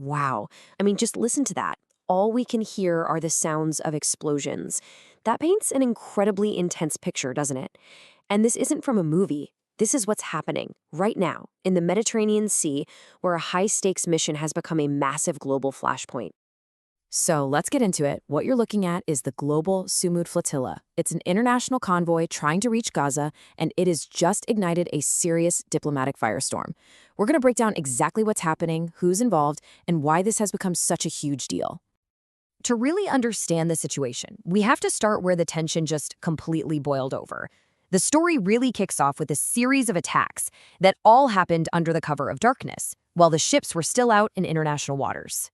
Wow. I mean, just listen to that. All we can hear are the sounds of explosions. That paints an incredibly intense picture, doesn't it? And this isn't from a movie. This is what's happening right now in the Mediterranean Sea, where a high-stakes mission has become a massive global flashpoint. So let's get into it. What you're looking at is the global Sumud Flotilla. It's an international convoy trying to reach Gaza, and it has just ignited a serious diplomatic firestorm. We're going to break down exactly what's happening, who's involved, and why this has become such a huge deal. To really understand the situation, we have to start where the tension just completely boiled over. The story really kicks off with a series of attacks that all happened under the cover of darkness, while the ships were still out in international waters.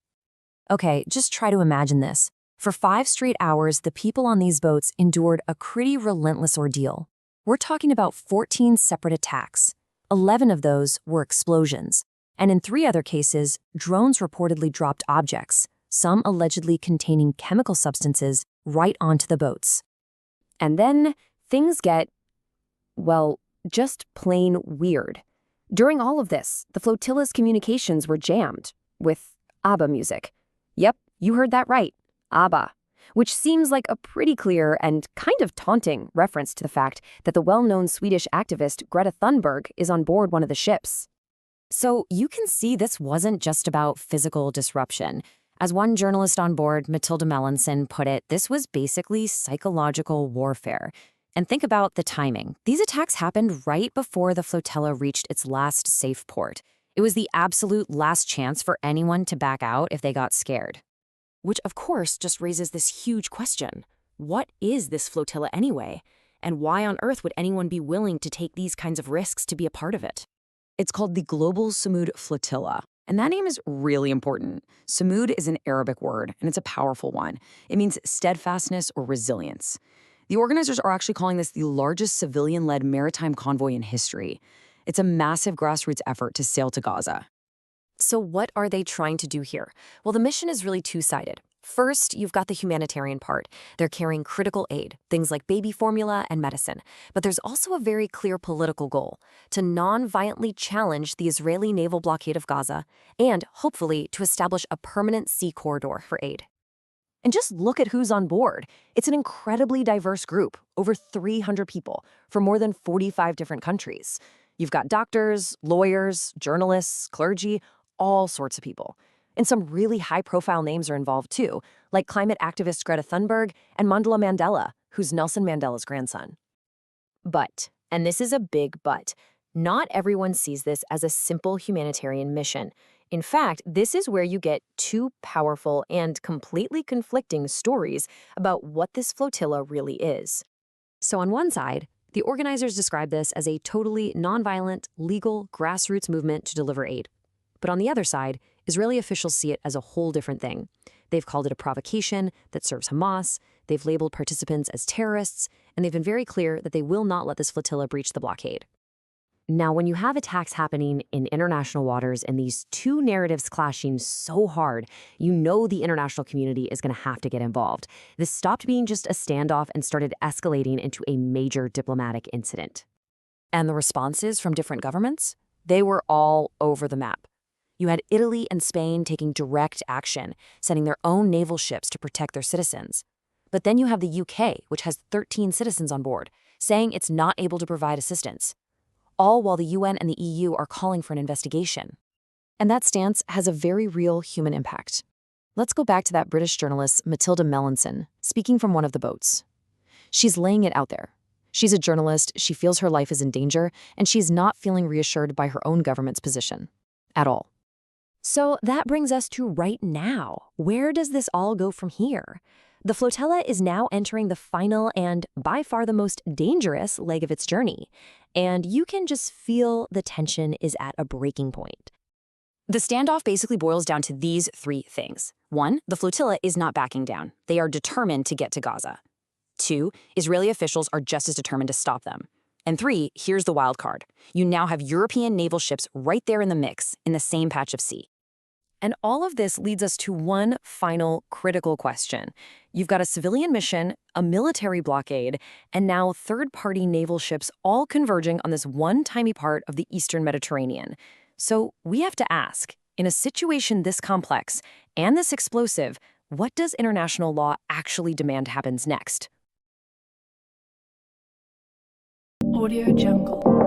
Okay, just try to imagine this. For 5 straight hours, the people on these boats endured a pretty relentless ordeal. We're talking about 14 separate attacks. 11 of those were explosions. And in 3 other cases, drones reportedly dropped objects, some allegedly containing chemical substances, right onto the boats. And then things get, well, just plain weird. During all of this, the flotilla's communications were jammed with ABBA music. Yep, you heard that right, ABBA, which seems like a pretty clear and kind of taunting reference to the fact that the well-known Swedish activist Greta Thunberg is on board one of the ships. So you can see this wasn't just about physical disruption. As one journalist on board, Matilda Melanson, put it, this was basically psychological warfare. And think about the timing. These attacks happened right before the flotilla reached its last safe port. It was the absolute last chance for anyone to back out if they got scared. Which, of course, just raises this huge question. What is this flotilla anyway? And why on earth would anyone be willing to take these kinds of risks to be a part of it? It's called the Global Sumud Flotilla. And that name is really important. Sumud is an Arabic word, and it's a powerful one. It means steadfastness or resilience. The organizers are actually calling this the largest civilian-led maritime convoy in history. It's a massive grassroots effort to sail to Gaza. So what are they trying to do here? Well, the mission is really two-sided. First, you've got the humanitarian part. They're carrying critical aid, things like baby formula and medicine. But there's also a very clear political goal, to non-violently challenge the Israeli naval blockade of Gaza and, hopefully, to establish a permanent sea corridor for aid. And just look at who's on board. It's an incredibly diverse group, over 300 people, from more than 45 different countries. You've got doctors, lawyers, journalists, clergy, all sorts of people. And some really high-profile names are involved too, like climate activist Greta Thunberg and Mandela Mandela, who's Nelson Mandela's grandson. But, and this is a big but, not everyone sees this as a simple humanitarian mission. In fact, this is where you get 2 powerful and completely conflicting stories about what this flotilla really is. So on one side, the organizers describe this as a totally nonviolent, legal, grassroots movement to deliver aid. But on the other side, Israeli officials see it as a whole different thing. They've called it a provocation that serves Hamas, they've labeled participants as terrorists, and they've been very clear that they will not let this flotilla breach the blockade. Now, when you have attacks happening in international waters and these 2 narratives clashing so hard, you know the international community is going to have to get involved. This stopped being just a standoff and started escalating into a major diplomatic incident. And the responses from different governments? They were all over the map. You had Italy and Spain taking direct action, sending their own naval ships to protect their citizens. But then you have the UK, which has 13 citizens on board, saying it's not able to provide assistance. All while the UN and the EU are calling for an investigation. And that stance has a very real human impact. Let's go back to that British journalist, Matilda Melanson, speaking from one of the boats. She's laying it out there. She's a journalist, she feels her life is in danger, and she's not feeling reassured by her own government's position. At all. So that brings us to right now. Where does this all go from here? The flotilla is now entering the final and, by far, the most dangerous leg of its journey. And you can just feel the tension is at a breaking point. The standoff basically boils down to these 3 things. 1, the flotilla is not backing down. They are determined to get to Gaza. 2, Israeli officials are just as determined to stop them. And 3, here's the wild card. You now have European naval ships right there in the mix, in the same patch of sea. And all of this leads us to one final critical question. You've got a civilian mission, a military blockade, and now third-party naval ships all converging on this one tiny part of the Eastern Mediterranean. So we have to ask, In a situation this complex and this explosive, what does international law actually demand happens next? Audio Jungle.